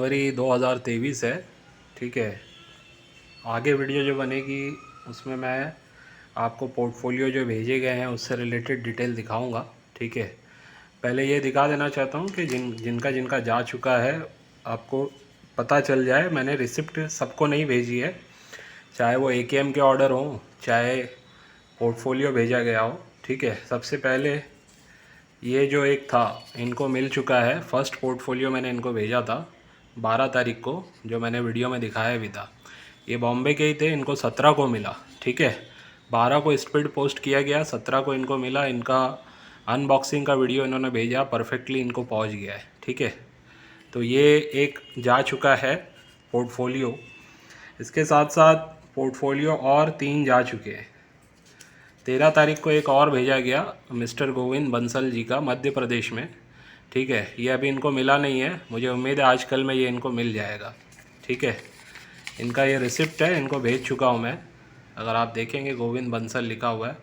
जनवरी 2023 है। ठीक है, आगे वीडियो जो बनेगी उसमें मैं आपको पोर्टफोलियो जो भेजे गए हैं उससे रिलेटेड डिटेल दिखाऊंगा। ठीक है, पहले ये दिखा देना चाहता हूँ कि जिनका जिनका जा चुका है आपको पता चल जाए। मैंने रिसिप्ट सबको नहीं भेजी है, चाहे वो एकेएम के ऑर्डर हों चाहे पोर्टफोलियो भेजा गया हो। ठीक है, सबसे पहले ये जो एक था इनको मिल चुका है। फर्स्ट पोर्टफोलियो मैंने इनको भेजा था 12 तारीख को, जो मैंने वीडियो में दिखाया भी था। ये बॉम्बे के ही थे, इनको 17 को मिला। ठीक है, 12 को स्पीड पोस्ट किया गया, 17 को इनको मिला। इनका अनबॉक्सिंग का वीडियो इन्होंने भेजा, परफेक्टली इनको पहुंच गया है। ठीक है, तो ये एक जा चुका है पोर्टफोलियो। इसके साथ साथ पोर्टफोलियो और 3 जा चुके हैं। 13 तारीख को एक और भेजा गया मिस्टर गोविंद बंसल जी का, मध्य प्रदेश में। ठीक है, ये अभी इनको मिला नहीं है, मुझे उम्मीद है आज कल में ये इनको मिल जाएगा। ठीक है, इनका ये रिसिप्ट है, इनको भेज चुका हूँ मैं। अगर आप देखेंगे गोविंद बंसल लिखा हुआ है।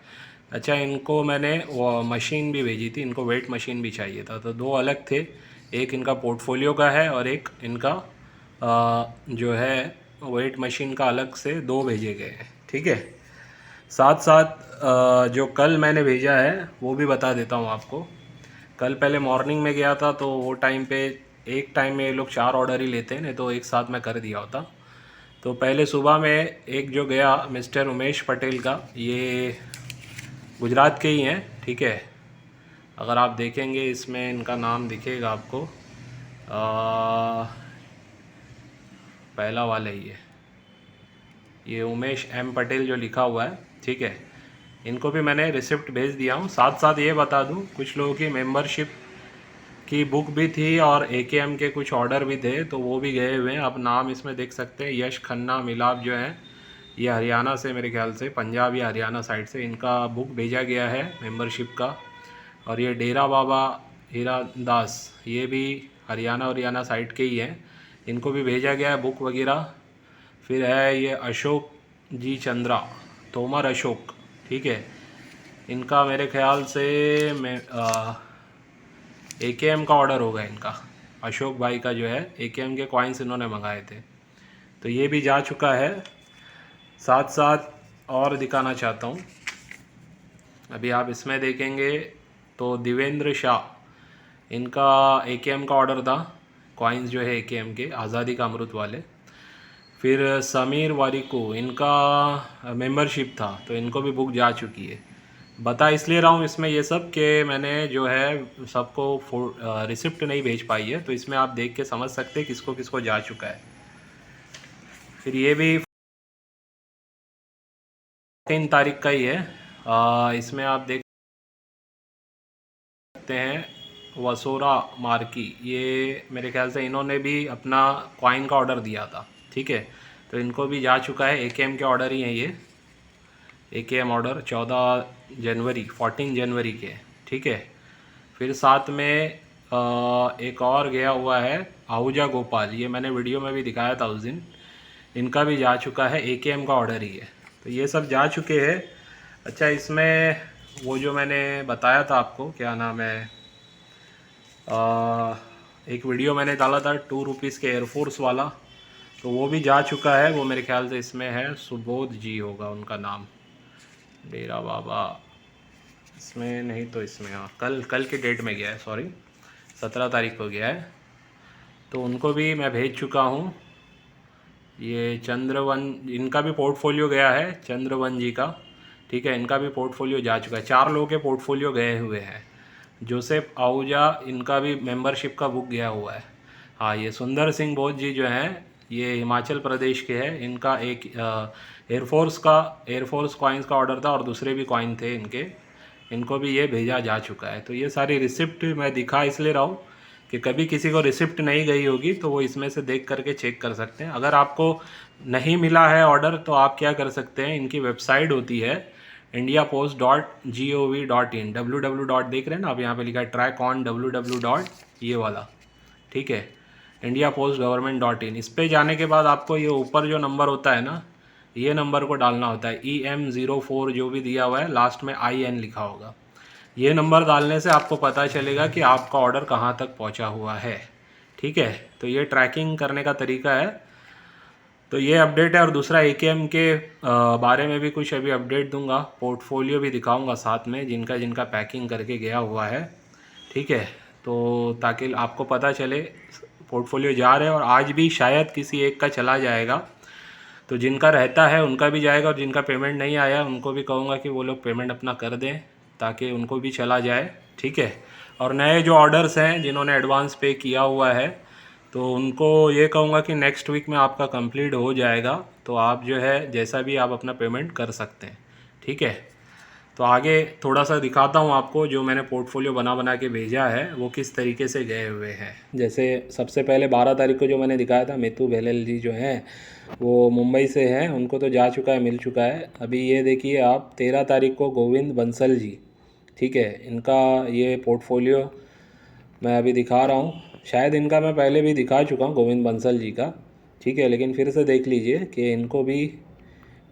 अच्छा, इनको मैंने वो मशीन भी भेजी थी, इनको वेट मशीन भी चाहिए था, तो 2 अलग थे। एक इनका पोर्टफोलियो का है और एक इनका जो है वेट मशीन का अलग से 2 भेजे गए हैं। ठीक है, साथ साथ जो कल मैंने भेजा है वो भी बता देता हूँ आपको। कल पहले मॉर्निंग में गया था, तो वो टाइम पे एक टाइम में ये लोग 4 ऑर्डर ही लेते हैं, नहीं तो एक साथ मैं कर दिया होता। तो पहले सुबह में एक जो गया मिस्टर उमेश पटेल का, ये गुजरात के ही हैं। ठीक है, अगर आप देखेंगे इसमें इनका नाम दिखेगा आपको, पहला वाला ही है ये उमेश एम पटेल जो लिखा हुआ है। ठीक है, इनको भी मैंने रिसिप्ट भेज दिया हूँ। साथ साथ ये बता दूँ, कुछ लोगों की मेंबरशिप की बुक भी थी और एकेएम के कुछ ऑर्डर भी थे, तो वो भी गए हुए हैं। आप नाम इसमें देख सकते हैं, यश खन्ना मिलाप जो है, ये हरियाणा से, मेरे ख्याल से पंजाब या हरियाणा साइड से इनका बुक भेजा गया है मेंबरशिप का। और ये डेरा बाबा हीरा दास, ये भी हरियाणा साइड के ही हैं, इनको भी भेजा गया है बुक वगैरह। फिर है ये अशोक जी चंद्रा, तोमर अशोक। ठीक है, इनका मेरे ख्याल से मैं एकेएम का ऑर्डर होगा इनका। अशोक भाई का जो है एकेएम के कॉइन्स इन्होंने मंगाए थे, तो ये भी जा चुका है। साथ साथ और दिखाना चाहता हूँ, अभी आप इसमें देखेंगे तो दिवेंद्र शाह, इनका एकेएम का ऑर्डर था, कॉइन्स जो है एकेएम के आज़ादी का अमृत वाले। फिर समीर वारिको, इनका मेंबरशिप था, तो इनको भी बुक जा चुकी है। बता इसलिए रहा हूँ इसमें ये सब कि मैंने जो है सबको रिसिप्ट नहीं भेज पाई है, तो इसमें आप देख के समझ सकते हैं किसको किसको जा चुका है। फिर ये भी 3 तारीख का ही है। इसमें आप देख सकते हैं वसोरा मार्की, ये मेरे ख्याल से इन्होंने भी अपना कॉइन का ऑर्डर दिया था। ठीक है, तो इनको भी जा चुका है, एकेएम के ऑर्डर ही हैं ये। एकेएम ऑर्डर 14 जनवरी 14 जनवरी के। ठीक है, फिर साथ में एक और गया हुआ है आहूजा गोपाल, ये मैंने वीडियो में भी दिखाया था उस दिन, इनका भी जा चुका है, एकेएम का ऑर्डर ही है। तो ये सब जा चुके हैं। अच्छा, इसमें वो जो मैंने बताया था आपको, क्या नाम है, एक वीडियो मैंने डाला था 2 रुपीज़ के एयरफोर्स वाला, तो वो भी जा चुका है। वो मेरे ख्याल से इसमें है, सुबोध जी होगा उनका नाम, डेरा बाबा इसमें नहीं तो इसमें, हाँ कल के डेट में गया है, सॉरी 17 तारीख को गया है, तो उनको भी मैं भेज चुका हूँ। ये चंद्रवन, इनका भी पोर्टफोलियो गया है, चंद्रवन जी का। ठीक है, इनका भी पोर्टफोलियो जा चुका है, 4 लोगों के पोर्टफोलियो गए हुए हैं। जोसेफ आहूजा, इनका भी मेंबरशिप का बुक गया हुआ है। हाँ, ये सुंदर सिंह बोध जी जो हैं, ये हिमाचल प्रदेश के हैं, इनका एक एयरफोर्स कॉइन्स का ऑर्डर था और दूसरे भी कॉइन थे इनके, इनको भी ये भेजा जा चुका है। तो ये सारी रिसिप्ट मैं दिखा इसलिए रहा हूँ कि कभी किसी को रिसिप्ट नहीं गई होगी तो वो इसमें से देख करके चेक कर सकते हैं। अगर आपको नहीं मिला है ऑर्डर तो आप क्या कर सकते हैं, इनकी वेबसाइट होती है indiapost.gov.in, www डॉट देख रहे हैं ना आप, यहाँ पे लिखा है ट्रैक ऑन www डॉट, ये वाला। ठीक है, indiapost.government.in, इस पे जाने के बाद आपको ये ऊपर जो नंबर होता है ना, ये नंबर को डालना होता है, EM04 जो भी दिया हुआ है, लास्ट में IN लिखा होगा। ये नंबर डालने से आपको पता चलेगा कि आपका ऑर्डर कहाँ तक पहुँचा हुआ है। ठीक है, तो ये ट्रैकिंग करने का तरीका है। तो ये अपडेट है। और दूसरा AKM के बारे में भी कुछ अभी अपडेट दूंगा, पोर्टफोलियो भी दिखाऊंगा साथ में, जिनका जिनका पैकिंग करके गया हुआ है। ठीक है, तो ताकि आपको पता चले पोर्टफोलियो जा रहे हैं, और आज भी शायद किसी एक का चला जाएगा। तो जिनका रहता है उनका भी जाएगा, और जिनका पेमेंट नहीं आया उनको भी कहूँगा कि वो लोग पेमेंट अपना कर दें, ताकि उनको भी चला जाए। ठीक है, और नए जो ऑर्डर्स हैं जिन्होंने एडवांस पे किया हुआ है, तो उनको ये कहूँगा कि नेक्स्ट वीक में आपका कंप्लीट हो जाएगा, तो आप जो है जैसा भी आप अपना पेमेंट कर सकते हैं। ठीक है, तो आगे थोड़ा सा दिखाता हूँ आपको, जो मैंने पोर्टफोलियो बना बना के भेजा है वो किस तरीके से गए हुए हैं। जैसे सबसे पहले 12 तारीख को जो मैंने दिखाया था, मितू भेलेल जी जो हैं वो मुंबई से हैं, उनको तो जा चुका है, मिल चुका है। अभी ये देखिए आप 13 तारीख को गोविंद बंसल जी, ठीक है, इनका ये पोर्टफोलियो मैं अभी दिखा रहा हूँ। शायद इनका मैं पहले भी दिखा चुका हूँ, गोविंद बंसल जी का। ठीक है, लेकिन फिर से देख लीजिए कि इनको भी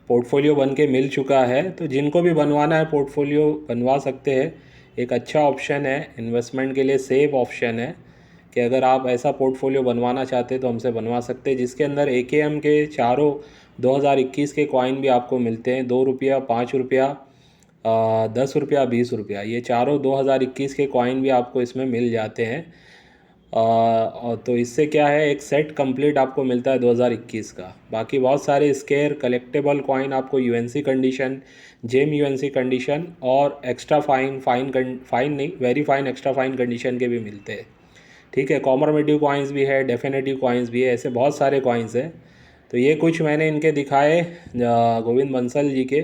पोर्टफोलियो बन के मिल चुका है। तो जिनको भी बनवाना है पोर्टफोलियो बनवा सकते हैं। एक अच्छा ऑप्शन है इन्वेस्टमेंट के लिए, सेफ ऑप्शन है कि अगर आप ऐसा पोर्टफोलियो बनवाना चाहते हैं तो हमसे बनवा सकते हैं, जिसके अंदर AKM के चारों 2021 के कॉइन भी आपको मिलते हैं। 2 रुपया, 5 रुपया, 10 रुपया, 20 रुपया, ये चारों 2021 के कॉइन भी आपको इसमें मिल जाते हैं। और तो इससे क्या है, एक सेट कंप्लीट आपको मिलता है 2021 का। बाकी बहुत सारे स्केयर कलेक्टेबल कॉइन आपको UNC condition, gem UNC condition और एक्स्ट्रा फाइन फाइन नहीं, very fine extra fine condition के भी मिलते हैं। ठीक है, कॉमरमेटिव कॉइन्स भी है, डेफिनेटिव कॉइन्स भी है, ऐसे बहुत सारे कॉइन्स हैं। तो ये कुछ मैंने इनके दिखाए गोविंद बंसल जी के,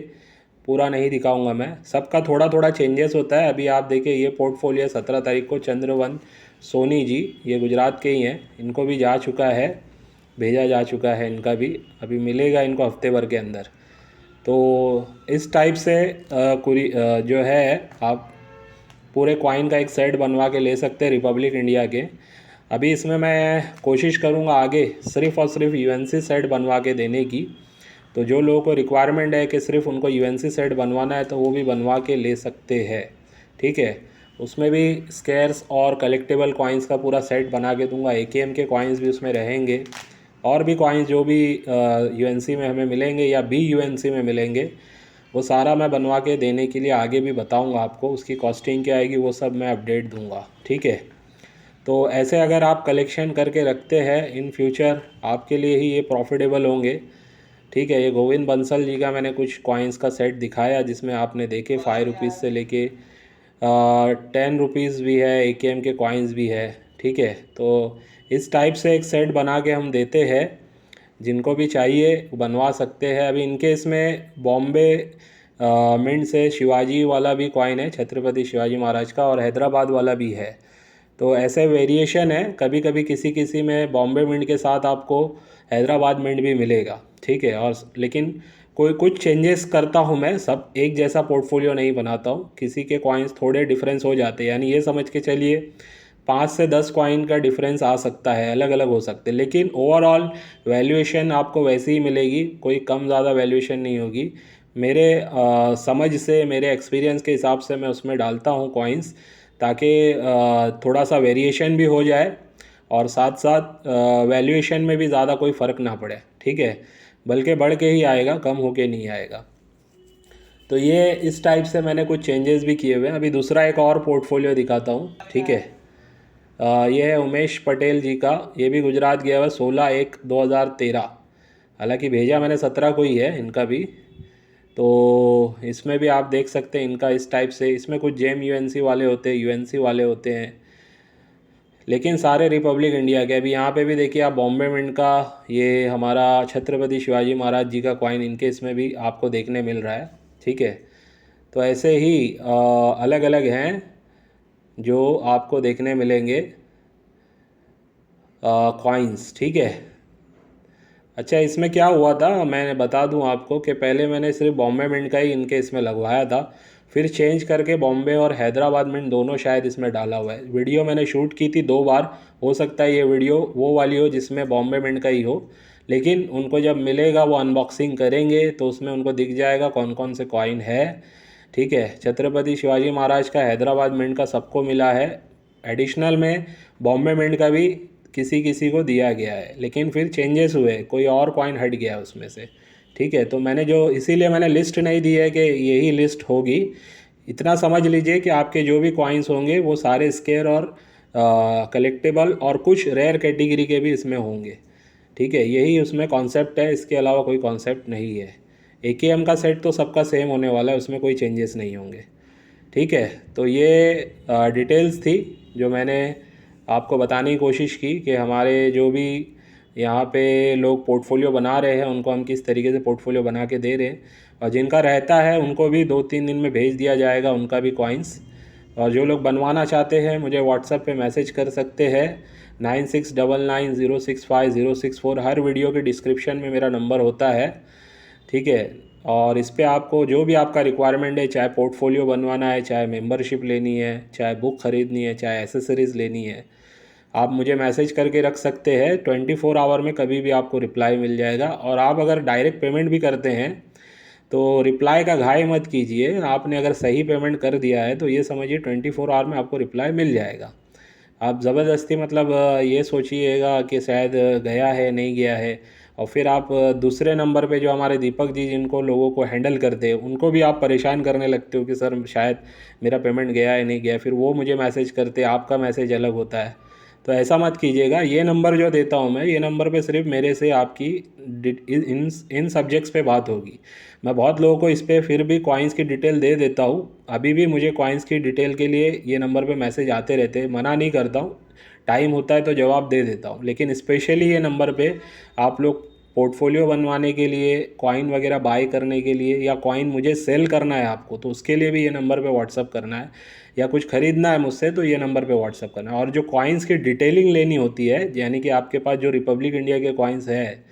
पूरा नहीं दिखाऊंगा मैं, सबका थोड़ा थोड़ा चेंजेस होता है। अभी आप देखिए ये पोर्टफोलियो 17 तारीख को चंद्रवन सोनी जी, ये गुजरात के ही हैं, इनको भी जा चुका है, भेजा जा चुका है इनका भी, अभी मिलेगा इनको हफ्ते भर के अंदर। तो इस टाइप से जो है आप पूरे कॉइन का एक सेट बनवा के ले सकते हैं रिपब्लिक इंडिया के। अभी इसमें मैं कोशिश करूँगा आगे सिर्फ़ और सिर्फ UNC सेट बनवा के देने की। तो जो लोगों को रिक्वायरमेंट है कि सिर्फ उनको UNC सेट बनवाना है तो वो भी बनवा के ले सकते हैं। ठीक है, उसमें भी स्केयर्स और कलेक्टेबल कॉइन्स का पूरा सेट बना के दूंगा। AKM के कॉइन्स भी उसमें रहेंगे, और भी कॉइन्स जो भी UNC में हमें मिलेंगे या BUNC में मिलेंगे, वो सारा मैं बनवा के देने के लिए आगे भी बताऊंगा आपको। उसकी कॉस्टिंग क्या आएगी वो सब मैं अपडेट दूंगा। ठीक है, तो ऐसे अगर आप कलेक्शन करके रखते हैं इन फ्यूचर, आपके लिए ही ये प्रॉफिटेबल होंगे। ठीक है, ये गोविंद बंसल जी का मैंने कुछ कॉइन्स का सेट दिखाया, जिसमें आपने देखे 5 रुपीज़ से लेके 10 रुपीज़ भी है, AKM के कॉइन्स भी है। ठीक है, तो इस टाइप से एक सेट बना के हम देते हैं, जिनको भी चाहिए बनवा सकते हैं। अभी इनके इसमें बॉम्बे मिंट से शिवाजी वाला भी कॉइन है, छत्रपति शिवाजी महाराज का, और हैदराबाद वाला भी है। तो ऐसे वेरिएशन है, कभी कभी किसी किसी में बॉम्बे मिंट के साथ आपको हैदराबाद मिंट भी मिलेगा। ठीक है, और लेकिन कोई कुछ चेंजेस करता हूँ मैं, सब एक जैसा पोर्टफोलियो नहीं बनाता हूँ, किसी के कॉइन्स थोड़े डिफरेंस हो जाते हैं। यानी ये समझ के चलिए 5 से 10 कॉइन का डिफरेंस आ सकता है, अलग अलग हो सकते हैं, लेकिन ओवरऑल वैल्यूएशन आपको वैसी ही मिलेगी, कोई कम ज़्यादा वैल्यूएशन नहीं होगी। मेरे समझ से, मेरे एक्सपीरियंस के हिसाब से मैं उसमें डालता हूँ कॉइन्स, ताकि थोड़ा सा वेरिएशन भी हो जाए, और साथ साथ वैल्यूएशन में भी ज़्यादा कोई फ़र्क ना पड़े। ठीक है, बल्कि बढ़ के ही आएगा, कम होके नहीं आएगा। तो ये इस टाइप से मैंने कुछ चेंजेस भी किए हुए हैं। अभी दूसरा एक और पोर्टफोलियो दिखाता हूँ। ठीक है, ये है उमेश पटेल जी का, ये भी गुजरात गया हुआ, 16/1/2013। हालांकि भेजा मैंने 17 को ही है इनका भी। तो इसमें भी आप देख सकते हैं इनका इस टाइप से, इसमें कुछ जेम UNC वाले होते हैं, UNC वाले होते हैं, लेकिन सारे रिपब्लिक इंडिया के। अभी यहाँ पे भी देखिए आप बॉम्बे मिंट का, ये हमारा छत्रपति शिवाजी महाराज जी का कॉइन इनके इसमें भी आपको देखने मिल रहा है। ठीक है, तो ऐसे ही अलग अलग हैं जो आपको देखने मिलेंगे कॉइन्स। ठीक है, अच्छा इसमें क्या हुआ था मैं बता दूं आपको कि पहले मैंने सिर्फ बॉम्बे मिंट का ही इनके इसमें लगवाया था, फिर चेंज करके बॉम्बे और हैदराबाद मिंट दोनों शायद इसमें डाला हुआ है। वीडियो मैंने शूट की थी 2 बार, हो सकता है ये वीडियो वो वाली हो जिसमें बॉम्बे मिंट का ही हो, लेकिन उनको जब मिलेगा वो अनबॉक्सिंग करेंगे तो उसमें उनको दिख जाएगा कौन कौन से कॉइन है। ठीक है, छत्रपति शिवाजी महाराज का, हैदराबाद मिंट का सबको मिला है। एडिशनल में बॉम्बे मिंट का भी किसी किसी को दिया गया है, लेकिन फिर चेंजेस हुए, कोई और कॉइन हट गया उसमें से। ठीक है, तो मैंने जो इसीलिए मैंने लिस्ट नहीं दी है कि यही लिस्ट होगी। इतना समझ लीजिए कि आपके जो भी कॉइन्स होंगे वो सारे स्केयर और कलेक्टेबल और कुछ रेयर कैटेगरी के भी इसमें होंगे। ठीक है, यही उसमें कॉन्सेप्ट है, इसके अलावा कोई कॉन्सेप्ट नहीं है। AKM का सेट तो सबका सेम होने वाला है, उसमें कोई चेंजेस नहीं होंगे। ठीक है, तो ये डिटेल्स थी जो मैंने आपको बताने की कोशिश की कि हमारे जो भी यहाँ पे लोग पोर्टफोलियो बना रहे हैं उनको हम किस तरीके से पोर्टफोलियो बना के दे रहे हैं, और जिनका रहता है उनको भी 2-3 दिन में भेज दिया जाएगा उनका भी कॉइन्स। और जो लोग बनवाना चाहते हैं मुझे व्हाट्सएप पे मैसेज कर सकते हैं 9699065064। हर वीडियो के डिस्क्रिप्शन में मेरा नंबर होता है। ठीक है, और इस पे आपको जो भी आपका रिक्वायरमेंट है, चाहे पोर्टफोलियो बनवाना है, चाहे मेंबरशिप लेनी है, चाहे बुक ख़रीदनी है, चाहे एसेसरीज़ लेनी है, आप मुझे मैसेज करके रख सकते हैं। 24 आवर में कभी भी आपको रिप्लाई मिल जाएगा। और आप अगर डायरेक्ट पेमेंट भी करते हैं तो रिप्लाई का घाई मत कीजिए। आपने अगर सही पेमेंट कर दिया है तो ये समझिए 24 आवर में आपको रिप्लाई मिल जाएगा। आप ज़बरदस्ती मतलब ये सोचिएगा कि शायद गया है नहीं गया है, और फिर आप दूसरे नंबर पे जो हमारे दीपक जी जिनको लोगों को हैंडल करते हैं उनको भी आप परेशान करने लगते हो कि सर शायद मेरा पेमेंट गया है नहीं गया, फिर वो मुझे मैसेज करते, आपका मैसेज अलग होता है। तो ऐसा मत कीजिएगा। ये नंबर जो देता हूँ मैं, ये नंबर पे सिर्फ मेरे से आपकी इन सब्जेक्ट्स पे बात होगी। मैं बहुत लोगों को इस पर फिर भी कॉइन्स की डिटेल दे देता हूँ। अभी भी मुझे कॉइन्स की डिटेल के लिए ये नंबर पे मैसेज आते रहते हैं, मना नहीं करता हूँ, टाइम होता है तो जवाब दे देता हूँ। लेकिन स्पेशली ये नंबर पे आप लोग पोर्टफोलियो बनवाने के लिए, कॉइन वगैरह बाय करने के लिए, या कॉइन मुझे सेल करना है आपको तो उसके लिए भी ये नंबर पे व्हाट्सअप करना है, या कुछ ख़रीदना है मुझसे तो ये नंबर पे व्हाट्सअप करना है। और जो कॉइन्स की डिटेलिंग लेनी होती है, यानी कि आपके पास जो रिपब्लिक इंडिया के कॉइन्स है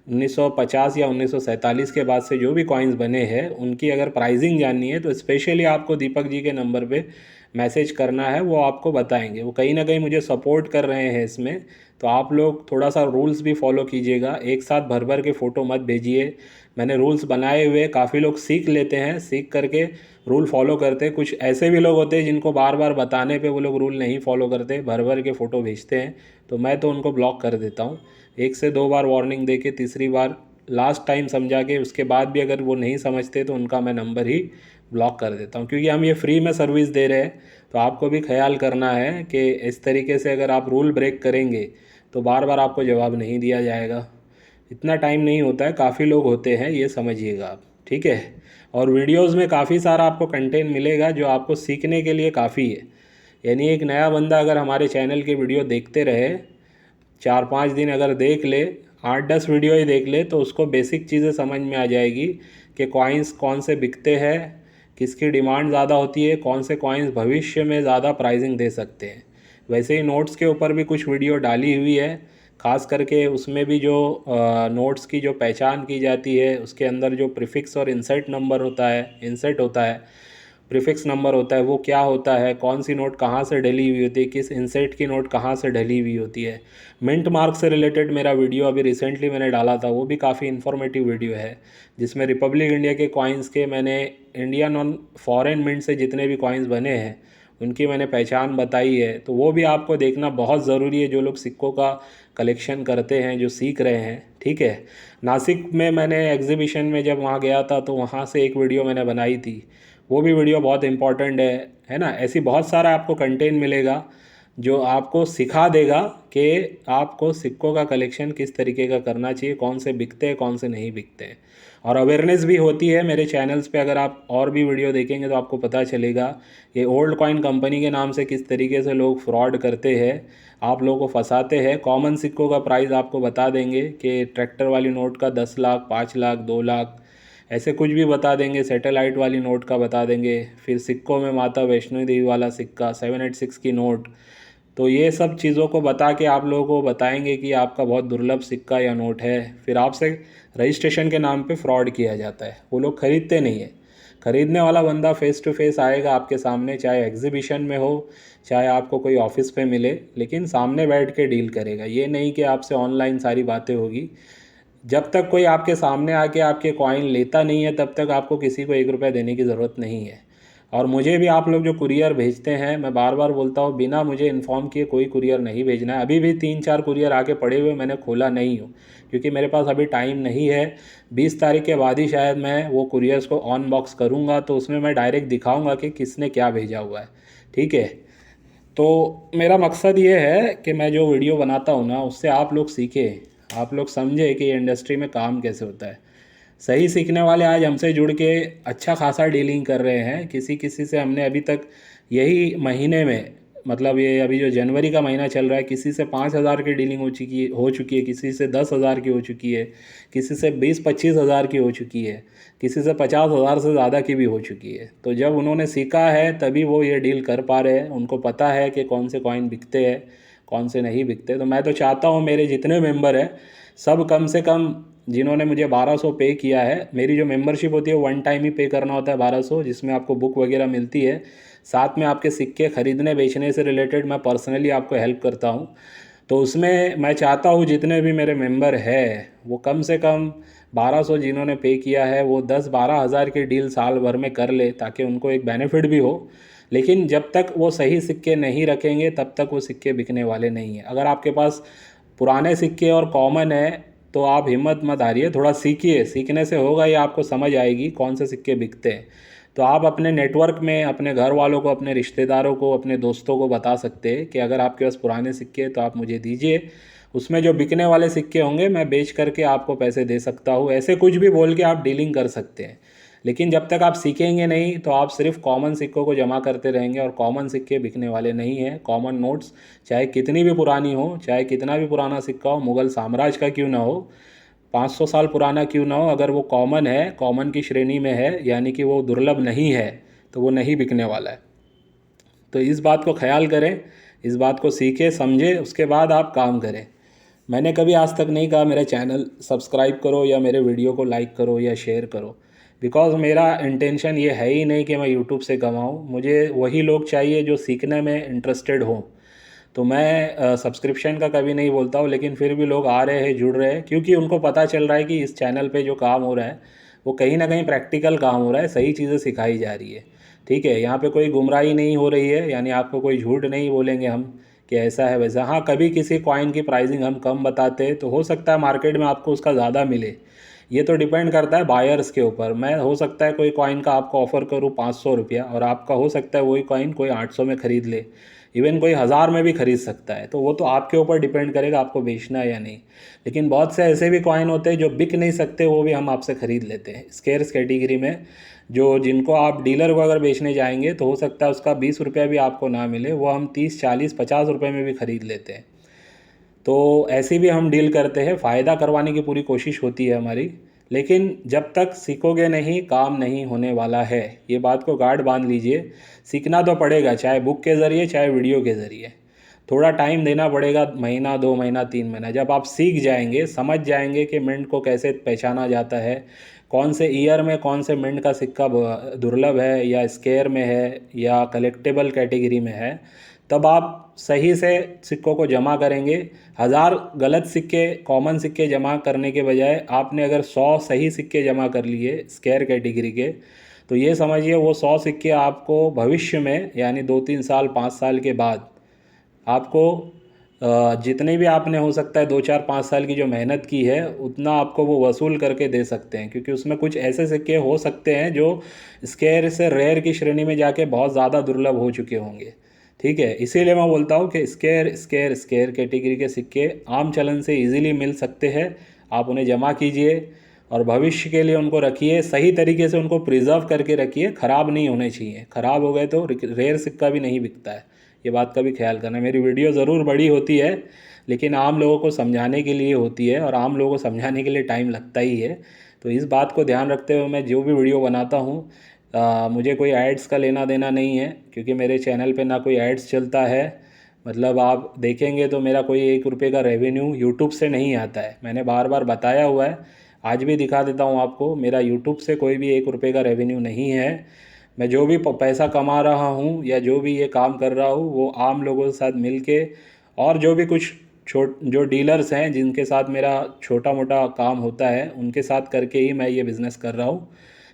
1950 या 1947 के बाद से जो भी कॉइन्स बने हैं उनकी अगर प्राइसिंग जाननी है तो स्पेशली आपको दीपक जी के नंबर पे मैसेज करना है, वो आपको बताएंगे। वो कहीं ना कहीं मुझे सपोर्ट कर रहे हैं इसमें, तो आप लोग थोड़ा सा रूल्स भी फॉलो कीजिएगा। एक साथ भर भर के फ़ोटो मत भेजिए। मैंने रूल्स बनाए हुए, काफ़ी लोग सीख लेते हैं, सीख करके रूल फॉलो करते हैं। कुछ ऐसे भी लोग होते हैं जिनको बार बार बताने पे वो लोग रूल नहीं फॉलो करते, भर भर के फ़ोटो भेजते हैं, तो मैं तो उनको ब्लॉक कर देता हूँ। 1 से 2 बार वार्निंग दे के, तीसरी बार लास्ट टाइम समझा के, उसके बाद भी अगर वो नहीं समझते तो उनका मैं नंबर ही ब्लॉक कर देता हूँ। क्योंकि हम ये फ्री में सर्विस दे रहे हैं, तो आपको भी ख्याल करना है कि इस तरीके से अगर आप रूल ब्रेक करेंगे तो बार बार आपको जवाब नहीं दिया जाएगा। इतना टाइम नहीं होता है, काफ़ी लोग होते हैं, ये समझिएगा आप। ठीक है, और वीडियोस में काफ़ी सारा आपको कंटेंट मिलेगा जो आपको सीखने के लिए काफ़ी है। यानी एक नया बंदा अगर हमारे चैनल के वीडियो देखते रहे, 4-5 दिन अगर देख ले, 8-10 वीडियो ही देख ले, तो उसको बेसिक चीज़ें समझ में आ जाएगी कि कॉइन्स कौन से बिकते हैं, किसकी डिमांड ज़्यादा होती है, कौन से कॉइन्स भविष्य में ज़्यादा प्राइसिंग दे सकते हैं। वैसे ही नोट्स के ऊपर भी कुछ वीडियो डाली हुई है, ख़ास करके उसमें भी जो नोट्स की जो पहचान की जाती है, उसके अंदर जो प्रीफिक्स और इंसर्ट नंबर होता है, इंसर्ट होता है, प्रीफिक्स नंबर होता है, वो क्या होता है, कौन सी नोट कहाँ से डली हुई होती है, किस इंसर्ट की नोट कहाँ से डली हुई होती है। मिंट मार्क से रिलेटेड मेरा वीडियो अभी रिसेंटली मैंने डाला था, वो भी काफ़ी इन्फॉर्मेटिव वीडियो है, जिसमें रिपब्लिक इंडिया के कॉइन्स के मैंने इंडियन और फॉरेन मिंट से जितने भी कॉइन्स बने हैं उनकी मैंने पहचान बताई है। तो वो भी आपको देखना बहुत ज़रूरी है, जो लोग सिक्कों का कलेक्शन करते हैं, जो सीख रहे हैं। ठीक है, नासिक में मैंने एग्जीबिशन में जब वहाँ गया था तो वहाँ से एक वीडियो मैंने बनाई थी, वो भी वीडियो बहुत इंपॉर्टेंट है ना। ऐसी बहुत सारा आपको कंटेंट मिलेगा जो आपको सिखा देगा कि आपको सिक्कों का कलेक्शन किस तरीके का करना चाहिए, कौन से बिकते हैं, कौन से नहीं बिकते हैं। और अवेयरनेस भी होती है मेरे चैनल्स पे, अगर आप और भी वीडियो देखेंगे तो आपको पता चलेगा ये ओल्ड कॉइन कंपनी के नाम से किस तरीके से लोग फ्रॉड करते हैं, आप लोगों को फंसाते हैं। कॉमन सिक्कों का प्राइस आपको बता देंगे कि ट्रैक्टर वाली नोट का 10 लाख, 5 लाख, 2 लाख, ऐसे कुछ भी बता देंगे। सैटेलाइट वाली नोट का बता देंगे। फिर सिक्कों में माता वैष्णो देवी वाला सिक्का, 786 की नोट, तो ये सब चीज़ों को बता के आप लोगों को बताएंगे कि आपका बहुत दुर्लभ सिक्का या नोट है। फिर आपसे रजिस्ट्रेशन के नाम पे फ्रॉड किया जाता है, वो लोग खरीदते नहीं है। खरीदने वाला बंदा फेस टू फेस आएगा आपके सामने, चाहे एग्जीबिशन में हो, चाहे आपको कोई ऑफिस पे मिले, लेकिन सामने बैठ के डील करेगा। ये नहीं कि आपसे ऑनलाइन सारी बातें होगी। जब तक कोई आपके सामने आके आपके कॉइन लेता नहीं है तब तक आपको किसी को 1 रुपया देने की ज़रूरत नहीं है। और मुझे भी आप लोग जो कुरियर भेजते हैं, मैं बार बार बोलता हूँ, बिना मुझे इन्फॉर्म किए कोई कुरियर नहीं भेजना है। अभी भी 3-4 कुरियर आके पड़े हुए, मैंने खोला नहीं हूँ क्योंकि मेरे पास अभी टाइम नहीं है। 20 तारीख के बाद ही शायद मैं वो कुरियर्स को ऑन बॉक्स करूँगा, तो उसमें मैं डायरेक्ट दिखाऊँगा कि किसने क्या भेजा हुआ है। ठीक है, तो मेरा मकसद ये है कि मैं जो वीडियो बनाता हूँ ना, उससे आप लोग सीखें, आप लोग समझें कि ये इंडस्ट्री में काम कैसे होता है। सही सीखने वाले आज हमसे जुड़ के अच्छा खासा डीलिंग कर रहे हैं। किसी किसी से हमने अभी तक यही महीने में, मतलब ये अभी जो जनवरी का महीना चल रहा है, किसी से 5,000 की डीलिंग हो चुकी है, किसी से 10,000 की हो चुकी है, किसी से 20-25 हज़ार की हो चुकी है, किसी से 50,000 से ज़्यादा की भी हो चुकी है। तो जब उन्होंने सीखा है तभी वो ये डील कर पा रहे हैं। उनको पता है कि कौन से कॉइन बिकते हैं, कौन से नहीं बिकते। तो मैं तो चाहता हूँ मेरे जितने मेंबर हैं सब कम से कम, जिन्होंने मुझे 1200 पे किया है, मेरी जो मेंबरशिप होती है वन टाइम ही पे करना होता है 1200, जिसमें आपको बुक वगैरह मिलती है, साथ में आपके सिक्के ख़रीदने बेचने से रिलेटेड मैं पर्सनली आपको हेल्प करता हूँ। तो उसमें मैं चाहता हूँ जितने भी मेरे मेंबर हैं वो कम से कम 1200 जिन्होंने पे किया है वो 10-12 हज़ार की डील साल भर में कर ले, ताकि उनको एक बेनिफिट भी हो। लेकिन जब तक वो सही सिक्के नहीं रखेंगे तब तक वो सिक्के बिकने वाले नहीं हैं। अगर आपके पास पुराने सिक्के और कॉमन है तो आप हिम्मत मत हारिए, थोड़ा सीखिए। सीखने से होगा ये, आपको समझ आएगी कौन से सिक्के बिकते हैं। तो आप अपने नेटवर्क में अपने घर वालों को, अपने रिश्तेदारों को, अपने दोस्तों को बता सकते हैं कि अगर आपके पास पुराने सिक्के हैं तो आप मुझे दीजिए, उसमें जो बिकने वाले सिक्के होंगे मैं बेच करके आपको पैसे दे सकता हूँ। ऐसे कुछ भी बोल के आप डीलिंग कर सकते हैं। लेकिन जब तक आप सीखेंगे नहीं तो आप सिर्फ कॉमन सिक्कों को जमा करते रहेंगे, और कॉमन सिक्के बिकने वाले नहीं हैं। कॉमन नोट्स चाहे कितनी भी पुरानी हो, चाहे कितना भी पुराना सिक्का हो, मुग़ल साम्राज्य का क्यों ना हो, 500 साल पुराना क्यों ना हो, अगर वो कॉमन है, कॉमन की श्रेणी में है, यानी कि वो दुर्लभ नहीं है, तो वो नहीं बिकने वाला है। तो इस बात को ख्याल करें, इस बात को सीखें समझें, उसके बाद आप काम करें। मैंने कभी आज तक नहीं कहा मेरे चैनल सब्सक्राइब करो या मेरे वीडियो को लाइक करो या शेयर करो, बिकॉज़ मेरा इंटेंशन ये है ही नहीं कि मैं यूट्यूब से कमाऊँ। मुझे वही लोग चाहिए जो सीखने में इंटरेस्टेड हों। तो मैं सब्सक्रिप्शन का कभी नहीं बोलता हूँ, लेकिन फिर भी लोग आ रहे हैं, जुड़ रहे हैं, क्योंकि उनको पता चल रहा है कि इस चैनल पे जो काम हो रहा है वो कहीं ना कहीं प्रैक्टिकल काम हो रहा है, सही चीज़ें सिखाई जा रही है। ठीक है, यहाँ पे कोई गुमराही नहीं हो रही है, यानी आपको कोई झूठ नहीं बोलेंगे हम कि ऐसा है वैसा। हाँ, कभी किसी कॉइन की प्राइसिंग हम कम बताते हैं तो हो सकता है मार्केट में आपको उसका ज़्यादा मिले। ये तो डिपेंड करता है बायर्स के ऊपर। मैं हो सकता है कोई कॉइन का आपको ऑफ़र करूँ 500 रुपया, और आपका हो सकता है वही कॉइन कोई 800 में ख़रीद ले, इवन कोई 1000 में भी ख़रीद सकता है। तो वो तो आपके ऊपर डिपेंड करेगा आपको बेचना है या नहीं। लेकिन बहुत से ऐसे भी कॉइन होते हैं जो बिक नहीं सकते, वो भी हम आपसे ख़रीद लेते हैं स्केर्स कैटेगरी में। जो जिनको आप डीलर को अगर बेचने जाएंगे तो हो सकता है उसका 20 रुपया भी आपको ना मिले, वो हम 30, 40, 50 रुपये में भी ख़रीद लेते हैं। तो ऐसी भी हम डील करते हैं, फ़ायदा करवाने की पूरी कोशिश होती है हमारी। लेकिन जब तक सीखोगे नहीं काम नहीं होने वाला है, ये बात को गार्ड बांध लीजिए। सीखना तो पड़ेगा, चाहे बुक के ज़रिए चाहे वीडियो के ज़रिए। थोड़ा टाइम देना पड़ेगा, महीना 2 महीना 3 महीना। जब आप सीख जाएंगे, समझ जाएंगे कि मिंट को कैसे पहचाना जाता है, कौन से ईयर में कौन से मिंट का सिक्का दुर्लभ है या स्केयर में है या कलेक्टेबल कैटेगरी में है, तब आप सही से सिक्कों को जमा करेंगे। 1000 गलत सिक्के, कॉमन सिक्के जमा करने के बजाय आपने अगर 100 सही सिक्के जमा कर लिए स्केयर कैटेगरी के, तो ये समझिए वो 100 सिक्के आपको भविष्य में, यानी 2-3 साल 5 साल के बाद आपको जितने भी आपने हो सकता है 2-4-5 साल की जो मेहनत की है उतना आपको वो वसूल करके दे सकते हैं। क्योंकि उसमें कुछ ऐसे सिक्के हो सकते हैं जो स्केयर से रेयर की श्रेणी में जाके बहुत ज़्यादा दुर्लभ हो चुके होंगे। ठीक है, इसीलिए मैं बोलता हूँ कि स्केयर स्केयर स्केयर कैटेगरी के सिक्के आम चलन से इजीली मिल सकते हैं। आप उन्हें जमा कीजिए और भविष्य के लिए उनको रखिए, सही तरीके से उनको प्रिजर्व करके रखिए। ख़राब नहीं होने चाहिए, ख़राब हो गए तो रेयर सिक्का भी नहीं बिकता है। ये बात का भी ख्याल करना। मेरी वीडियो ज़रूर बड़ी होती है, लेकिन आम लोगों को समझाने के लिए होती है, और आम लोगों को समझाने के लिए टाइम लगता ही है। तो इस बात को ध्यान रखते हुए मैं जो भी वीडियो बनाता हूँ, मुझे कोई एड्स का लेना देना नहीं है, क्योंकि मेरे चैनल पे ना कोई एड्स चलता है। मतलब आप देखेंगे तो मेरा कोई 1 रुपये का रेवेन्यू यूट्यूब से नहीं आता है। मैंने बार बार बताया हुआ है, आज भी दिखा देता हूँ आपको, मेरा यूट्यूब से कोई भी 1 रुपये का रेवेन्यू नहीं है। मैं जो भी पैसा कमा रहा हूँ या जो भी ये काम कर रहा हूँ वो आम लोगों के साथ मिल के, और जो भी कुछ जो डीलर्स हैं जिनके साथ मेरा छोटा मोटा काम होता है उनके साथ करके ही मैं ये बिज़नेस कर रहा हूँ।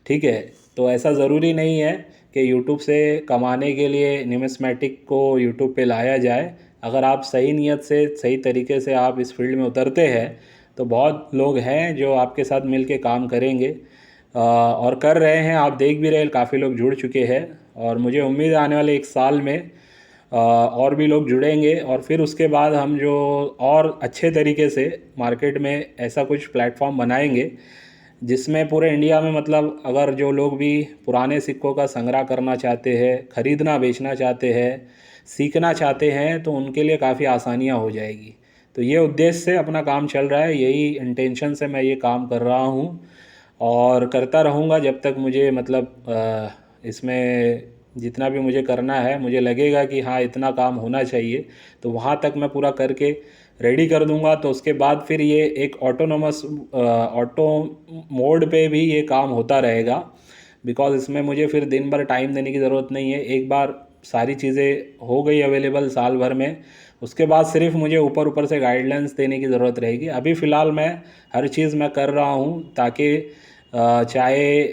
ठीक है, तो ऐसा ज़रूरी नहीं है कि यूट्यूब से कमाने के लिए न्यूमिस्मेटिक को यूट्यूब पे लाया जाए। अगर आप सही नीयत से सही तरीके से आप इस फील्ड में उतरते हैं तो बहुत लोग हैं जो आपके साथ मिल के काम करेंगे और कर रहे हैं। आप देख भी रहे हैं, काफ़ी लोग जुड़ चुके हैं और मुझे उम्मीद है आने वाले 1 साल में और भी लोग जुड़ेंगे और फिर उसके बाद हम जो और अच्छे तरीके से मार्केट में ऐसा कुछ प्लेटफॉर्म बनाएंगे जिसमें पूरे इंडिया में, मतलब अगर जो लोग भी पुराने सिक्कों का संग्रह करना चाहते हैं, ख़रीदना बेचना चाहते हैं, सीखना चाहते हैं, तो उनके लिए काफ़ी आसानियाँ हो जाएगी। तो ये उद्देश्य से अपना काम चल रहा है, यही इंटेंशन से मैं ये काम कर रहा हूँ और करता रहूँगा जब तक मुझे, मतलब इसमें जितना भी मुझे करना है, मुझे लगेगा कि हाँ इतना काम होना चाहिए, तो वहाँ तक मैं पूरा करके रेडी कर दूंगा। तो उसके बाद फिर ये एक ऑटोनोमस ऑटो मोड पे भी ये काम होता रहेगा, बिकॉज़ इसमें मुझे फिर दिन भर टाइम देने की ज़रूरत नहीं है। एक बार सारी चीज़ें हो गई अवेलेबल साल भर में, उसके बाद सिर्फ मुझे ऊपर ऊपर से गाइडलाइंस देने की ज़रूरत रहेगी। अभी फ़िलहाल मैं हर चीज़ मैं कर रहा हूँ ताकि चाहे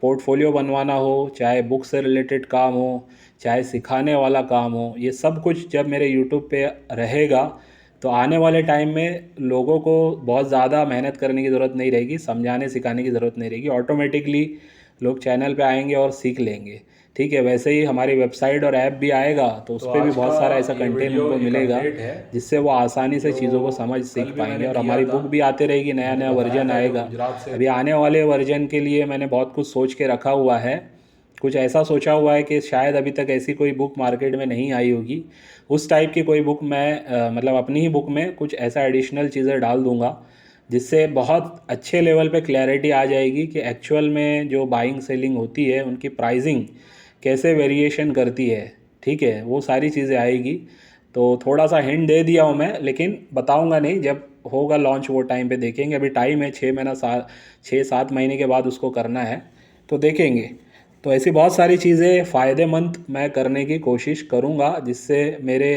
पोर्टफोलियो बनवाना हो, चाहे बुक से रिलेटेड काम हो, चाहे सिखाने वाला काम हो, ये सब कुछ जब मेरे यूट्यूब पे रहेगा तो आने वाले टाइम में लोगों को बहुत ज़्यादा मेहनत करने की ज़रूरत नहीं रहेगी, समझाने सिखाने की ज़रूरत नहीं रहेगी। ऑटोमेटिकली लोग चैनल पे आएंगे और सीख लेंगे। ठीक है, वैसे ही हमारी वेबसाइट और ऐप भी आएगा तो उस पर भी बहुत सारा ऐसा कंटेंट उनको मिलेगा जिससे वो आसानी से चीज़ों को समझ सीख पाएंगे। और हमारी बुक भी आते रहेगी, नया नया वर्जन आएगा। अभी आने वाले वर्जन के लिए मैंने बहुत कुछ सोच के रखा हुआ है, कुछ ऐसा सोचा हुआ है कि शायद अभी तक ऐसी कोई बुक मार्केट में नहीं आई होगी। उस टाइप की कोई बुक मैं मतलब अपनी ही बुक में कुछ ऐसा एडिशनल चीज़ें डाल दूंगा जिससे बहुत अच्छे लेवल पे क्लैरिटी आ जाएगी कि एक्चुअल में जो बाइंग सेलिंग होती है उनकी प्राइसिंग कैसे वेरिएशन करती है। ठीक है, वो सारी चीज़ें आएगी। तो थोड़ा सा हिंट दे दिया हूँ मैं, लेकिन बताऊँगा नहीं, जब होगा लॉन्च वो टाइम पे देखेंगे। अभी टाइम है 6 7 महीने के बाद उसको करना है, तो देखेंगे। तो ऐसी बहुत सारी चीज़ें फ़ायदेमंद मैं करने की कोशिश करूँगा जिससे मेरे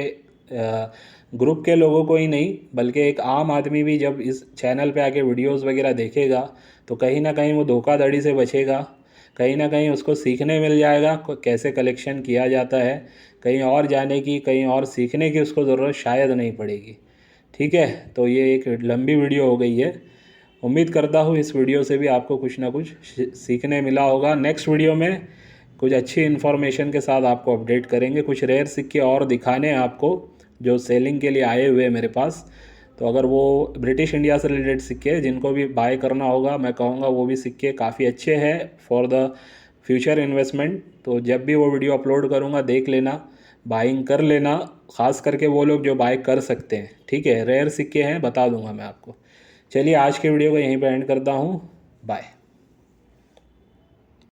ग्रुप के लोगों को ही नहीं बल्कि एक आम आदमी भी जब इस चैनल पे आके वीडियोस वगैरह देखेगा तो कहीं ना कहीं वो धोखाधड़ी से बचेगा, कहीं ना कहीं उसको सीखने मिल जाएगा कैसे कलेक्शन किया जाता है, कहीं और जाने की, कहीं और सीखने की उसको ज़रूरत शायद नहीं पड़ेगी। ठीक है, तो ये एक लंबी वीडियो हो गई है। उम्मीद करता हूँ इस वीडियो से भी आपको कुछ ना कुछ सीखने मिला होगा। नेक्स्ट वीडियो में कुछ अच्छी इन्फॉर्मेशन के साथ आपको अपडेट करेंगे। कुछ रेयर सिक्के और दिखाने हैं आपको जो सेलिंग के लिए आए हुए हैं मेरे पास। तो अगर वो ब्रिटिश इंडिया से रिलेटेड सिक्के जिनको भी बाय करना होगा, मैं कहूँगा वो भी सिक्के काफ़ी अच्छे हैं फॉर द फ्यूचर इन्वेस्टमेंट। तो जब भी वो वीडियो अपलोड करूँगा देख लेना, बाइंग कर लेना, ख़ास करके वो लोग जो बाय कर सकते हैं। ठीक है, रेयर सिक्के हैं, बता दूंगा मैं आपको। चलिए आज के वीडियो को यहीं पर एंड करता हूँ। बाय।